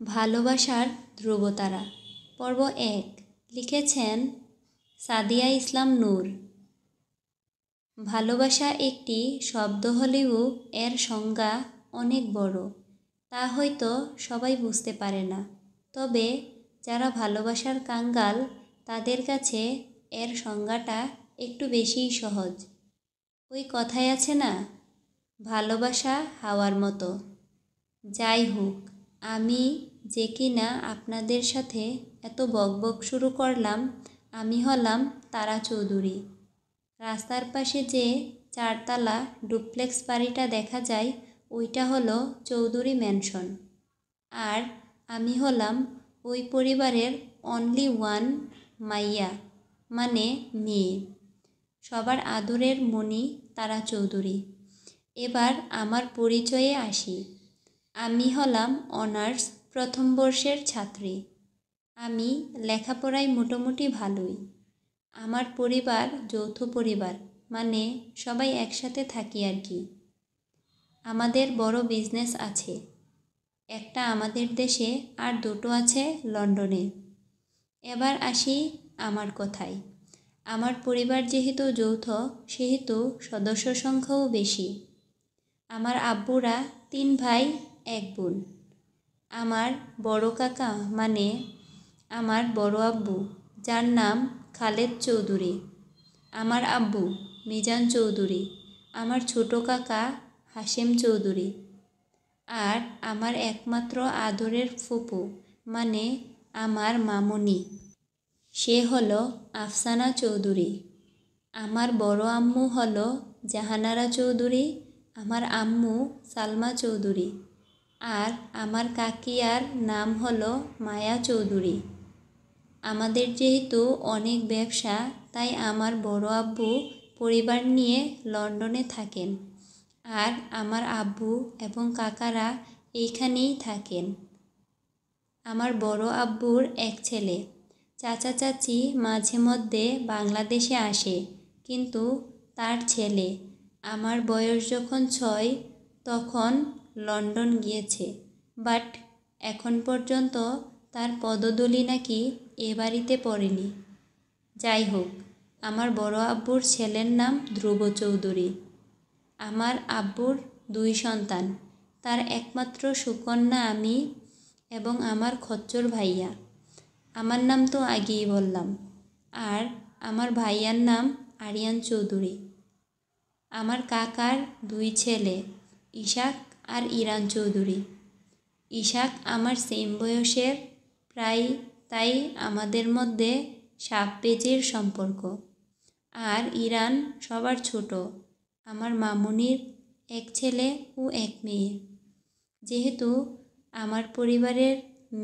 ভালোবাসার ধ্রুবতারা পর্ব 1 লিখেছেন সাদিয়া ইসলাম নূর। ভালোবাসা একটি শব্দ হলেও এর সংজ্ঞা অনেক বড়, তা হয়তো সবাই বুঝতে পারে না। তবে যারা ভালোবাসার কাঙ্গাল তাদের কাছে এর সংজ্ঞাটা একটু বেশিই সহজ। ওই কথাই আছে না, ভালোবাসা হাওয়ার মতো। যাই হোক, আমি যে কিনা আপনাদের সাথে এত বকবক শুরু করলাম, আমি হলাম তারা চৌধুরী। রাস্তার পাশে যে 4 তলা ডুপ্লেক্স বাড়িটা দেখা যায় ওইটা হলো চৌধুরী ম্যানশন। আর আমি হলাম ওই পরিবারের অনলি ওয়ান মাইয়া, মানে মেয়ে, সবার আদরের মণি তারা চৌধুরী। এবার আমার পরিচয়ে আসি। আমি হলাম অনার্স প্রথম বর্ষের ছাত্রী। আমি লেখাপড়ায় মোটামুটি ভালোই। আমার পরিবার যৌথ পরিবার, মানে সবাই একসাথে থাকি আর কি। আমাদের বড় বিজনেস আছে, একটা আমাদের দেশে আর 2টো আছে লন্ডনে। এবার আসি আমার কথায়। আমার পরিবার যেহেতু যৌথ, সেহেতু সদস্য সংখ্যাও বেশি। আমার আব্বুরা 3 ভাই 1 বোন। আমার বড় কাকা, মানে আমার বড় আব্বু, যার নাম খালেদ চৌধুরী, আমার আব্বু মিজান চৌধুরী, আমার ছোট কাকা হাশেম চৌধুরী, আর আমার একমাত্র আদরের ফুপু, মানে আমার মামুনি, সে হলো আফসানা চৌধুরী। আমার বড় আম্মু হলো জাহানারা চৌধুরী, আমার আম্মু সালমা চৌধুরী, আর আমার কাকিয়ার নাম হলো মায়া চৌধুরী। আমাদের যেহেতু অনেক ব্যবসা, তাই আমার বড় আব্বু পরিবার নিয়ে লন্ডনে থাকেন, আর আমার আব্বু এবং কাকারা এইখানেই থাকেন। আমার বড় আব্বুর এক ছেলে। চাচা চাচি মাঝে মধ্যে বাংলাদেশে আসে, কিন্তু তার ছেলে আমার বয়স যখন 6 তখন লন্ডন গিয়েছে, বাট এখন পর্যন্ত তার পদধূলি নাকি এ বাড়িতে পড়েনি। যাই হোক, আমার বড় আব্বুর ছেলের নাম ধ্রুব চৌধুরী। আমার আব্বুর 2 সন্তান, তার একমাত্র সুকন্যা আমি এবং আমার খচ্চর ভাইয়া। আমার নাম তো আগেই বললাম। আর আমার ভাইয়ার নাম আরিয়ান চৌধুরী। আমার কাকার 2 ছেলে, ইশাক আর ইরান চৌধুরী। ইশাক আমার সেম বয়সের প্রায়, তাই আমাদের মধ্যে সাপ পেঁচের সম্পর্ক। আর ইরান সবার ছোট, আমার মামুনির 1 ছেলে ও 1 মেয়ে। যেহেতু আমার পরিবারের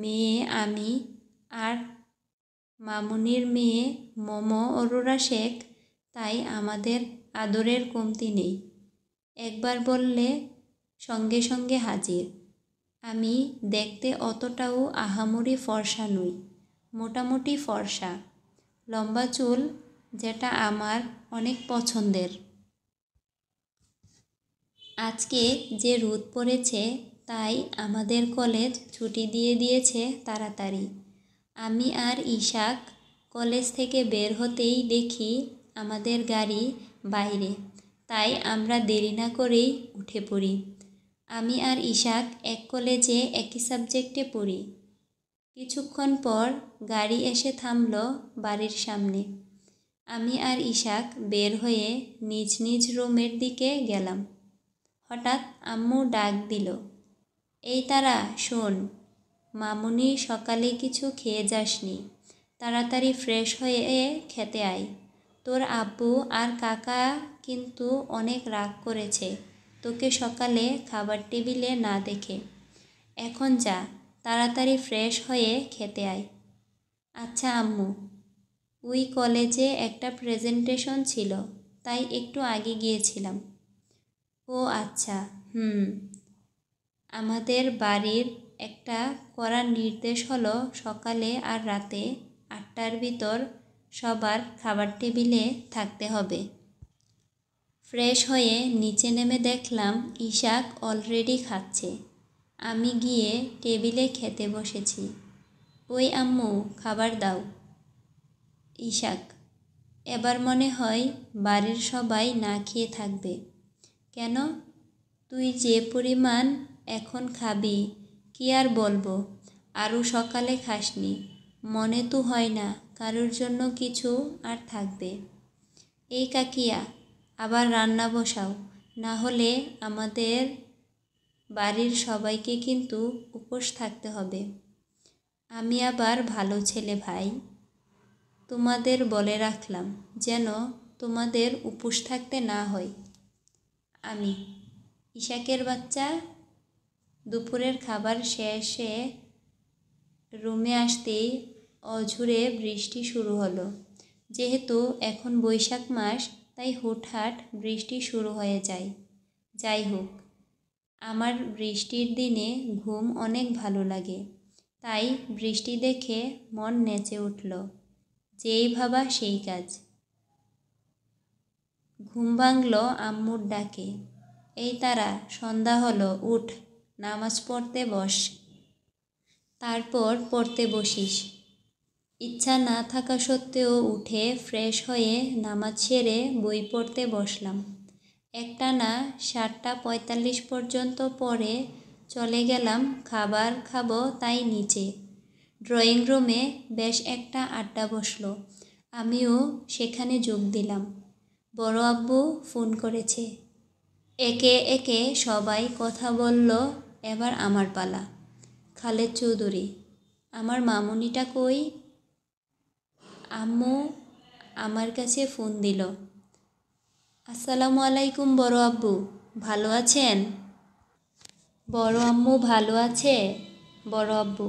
মেয়ে আমি আর মামুনির মেয়ে মমো অরোরা শেখ, তাই আমাদের আদরের কমতি নেই। একবার বললে সঙ্গে সঙ্গে হাজির। আমি দেখতে অতটাও আহামরি ফর্সা নই, মোটামুটি ফর্সা, লম্বা চুল, যেটা আমার অনেক পছন্দের। আজকে যে রোদ পড়েছে, তাই আমাদের কলেজ ছুটি দিয়ে দিয়েছে তাড়াতাড়ি। আমি আর ইশাক কলেজ থেকে বের হতেই দেখি আমাদের গাড়ি বাইরে, তাই আমরা দেরি না করেই উঠে পড়ি। আমি আর ইশাক এক কলেজে একই সাবজেক্টে পড়ি। কিছুক্ষণ পর গাড়ি এসে থামল বাড়ির সামনে। আমি আর ইশাক বের হয়ে নিজ নিজ রুমের দিকে গেলাম। হঠাৎ আম্মু ডাক দিল, এই তারা শোন, মামুনি সকালে কিছু খেয়ে যাসনি, তাড়াতাড়ি ফ্রেশ হয়ে খেতে আয়। তোর আব্বু আর কাকা কিন্তু অনেক রাগ করেছে তোকে সকালে খাবার টেবিলে না দেখে। এখন যা, তাড়াতাড়ি ফ্রেশ হয়ে খেতে আয়। আচ্ছা আম্মু, ওই কলেজে একটা প্রেজেন্টেশন ছিল, তাই একটু আগে গিয়েছিলাম। ও আচ্ছা, আমাদের বাড়ির একটা কড়া নির্দেশ হলো সকালে আর রাতে 8টার ভিতর সবার খাবার টেবিলে থাকতে হবে। ফ্রেশ হয়ে নিচে নেমে দেখলাম ইশাক অলরেডি খাচ্ছে। আমি গিয়ে টেবিলে খেতে বসেছি। ওই আম্মু, খাবার দাও। ইশাক, এবার মনে হয় বাড়ির সবাই না খেয়ে থাকবে। কেন? তুই যে পরিমাণ এখন খাবি, কি আর বলবো। আরও সকালে খাসনি, মনে তো হয় না কারোর জন্য কিছু আর থাকবে। এই কাকিয়া, আবার রান্না বসাও, না হলে আমাদের বাড়ির সবাইকে কিন্তু উপোস থাকতে হবে। আমি আবার ভালো ছেলে ভাই, তোমাদের বলে রাখলাম যেন তোমাদের উপোস থাকতে না হয়। আমি, ইশাকের বাচ্চা। দুপুরের খাবার শেষে রুমে আসতেই অঝোরে বৃষ্টি শুরু হলো। যেহেতু এখন বৈশাখ মাস, তাই হুটহাট বৃষ্টি শুরু হয়ে যায়। যাই হোক, আমার বৃষ্টির দিনে ঘুম অনেক ভালো লাগে, তাই বৃষ্টি দেখে মন নেচে উঠল। যেই ভাবা সেই কাজ। ঘুম ভাঙল আম্মুর ডাকে। এই তারা, সন্ধ্যা হলো, উঠ, নামাজ পড়তে বস। তারপর পড়তে বসিস। ইচ্ছা না থাকা সত্ত্বেও উঠে ফ্রেশ হয়ে নামাজ সেরে বই পড়তে বসলাম। একটানা 7:45 পর্যন্ত পড়ে চলে গেলাম খাবার খাবো তাই নিচে। ড্রয়িং রুমে বেশ একটা আড্ডা বসলো। আমিও সেখানে যোগ দিলাম। বড় আব্বু ফোন করেছে। একে একে সবাই কথা বলল। এবার আমার পালা। খালেদ চৌধুরী, আমার মামুনিটা কই? আম্মু আমার কাছে ফোন দিল। আসসালামু আলাইকুম বড় আব্বু, ভালো আছেন? বড় আম্মু ভালো আছে? বড় আব্বু,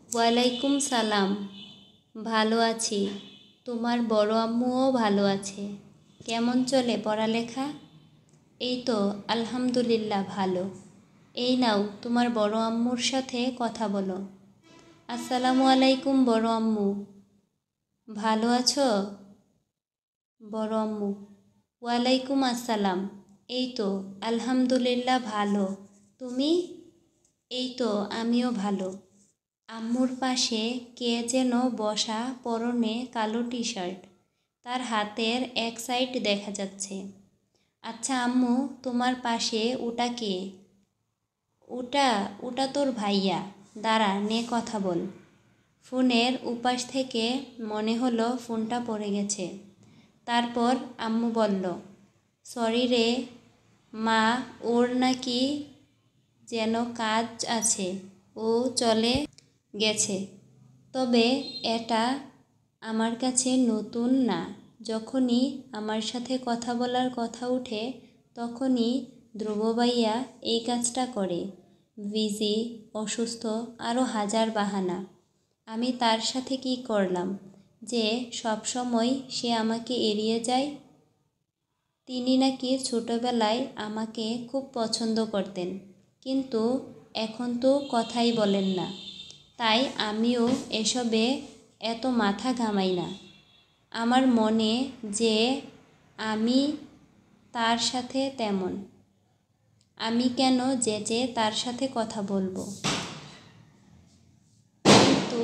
ওয়ালাইকুম সালাম, ভালো আছি। তোমার বড় আম্মুও ভালো আছে। কেমন চলে পড়ালেখা? এই তো আলহামদুলিল্লাহ ভালো। এই নাও তোমার বড় আম্মুর সাথে কথা বলো। আসসালামু আলাইকুম বড় আম্মু, ভালো আছো? বড় আম্মু, ওয়ালাইকুম আসসালাম, এই তো আলহামদুলিল্লাহ ভালো। তুমি? এই তো আমিও ভালো। আম্মুর পাশে কে যেন বসা, পরনে কালো টি শার্ট, তার হাতের এক সাইড দেখা যাচ্ছে। আচ্ছা আম্মু, তোমার পাশে ওটা কে? ওটা ওটা তোর ভাইয়া, দাঁড়া নে কথা বল। ফোনের উপাস থেকে মনে হলো ফোনটা পড়ে গেছে। তারপর আম্মু বলল, সরি রে মা, ওর নাকি যেন কাজ আছে, ও চলে গেছে। তবে এটা আমার কাছে নতুন না। যখনই আমার সাথে কথা বলার কথা উঠে, তখনই ধ্রুব ভাইয়া এই কাজটা করে। বিজি, অসুস্থ, আরও হাজার বাহানা। আমি তার সাথে কি করলাম যে সব সময় সে আমাকে এড়িয়ে যায়? তিনি নাকি ছোটবেলায় আমাকে খুব পছন্দ করতেন, কিন্তু এখন তো কথাই বলেন না। তাই আমিও এসবে এত মাথা ঘামাই না। আমার মনে যে আমি তার সাথে তেমন, আমি কেন যেচে তার সাথে কথা বলবো? কিন্তু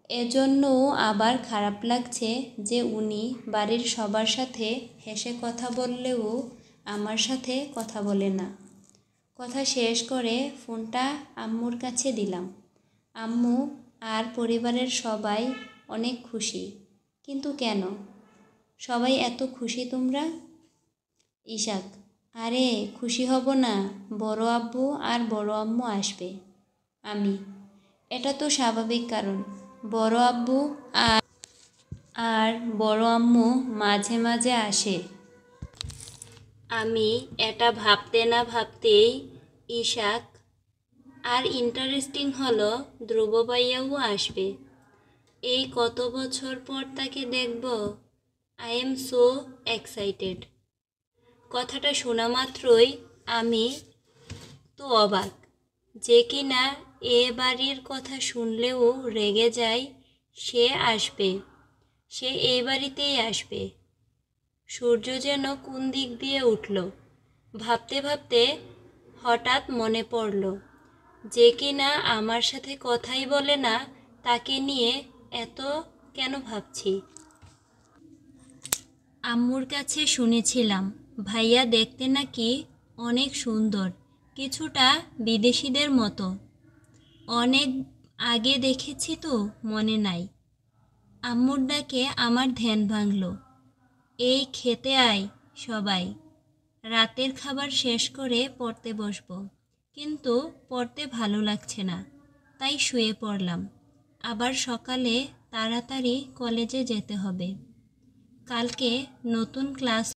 এজন্যও আবার খারাপ লাগছে যে উনি বাড়ির সবার সাথে হেসে কথা বললেও আমার সাথে কথা বলে না। কথা শেষ করে ফোনটা আম্মুর কাছে দিলাম। আম্মু আর পরিবারের সবাই অনেক খুশি। কিন্তু কেন সবাই এত খুশি তোমরা? ইশাক, আরে খুশি হব না, বড় আব্বু আর বড় আম্মু আসবে। আমি, এটা তো স্বাভাবিক, কারণ বড় আব্বু আর বড় আম্মু মাঝে মাঝে আসে। আমি এটা ভাবতে না ভাবতেই ইশাক, আর ইন্টারেস্টিং হলো ধ্রুব ভাইয়াও আসবে। এই কত বছর পর তাকে দেখব। I am so excited. কথাটা শোনা মাত্রই আমি তো অবাক, যে কিনা এ বাড়ির কথা শুনলেও রেগে যায়। সে আসবে, সে এই বাড়িতেই আসবে। সূর্য যেন কোন দিক দিয়ে উঠল। ভাবতে ভাবতে হঠাৎ মনে পড়ল, যে কিনা আমার সাথে কথাই বলে না, তাকে নিয়ে এত কেন ভাবছি? আম্মুর কাছে শুনেছিলাম ভাইয়া দেখতে নাকি অনেক সুন্দর, কিছুটা বিদেশিদের মতো। অনেক আগে দেখেছি তো মনে নাই। আম্মুর ডাকে আমার ধ্যান ভাঙল। এই খেতে আয় সবাই, রাতের খাবার শেষ করে পড়তে বসবো। কিন্তু পড়তে ভালো লাগছে না, তাই শুয়ে পড়লাম। আবার সকালে তাড়াতাড়ি কলেজে যেতে হবে। কালকে নতুন ক্লাস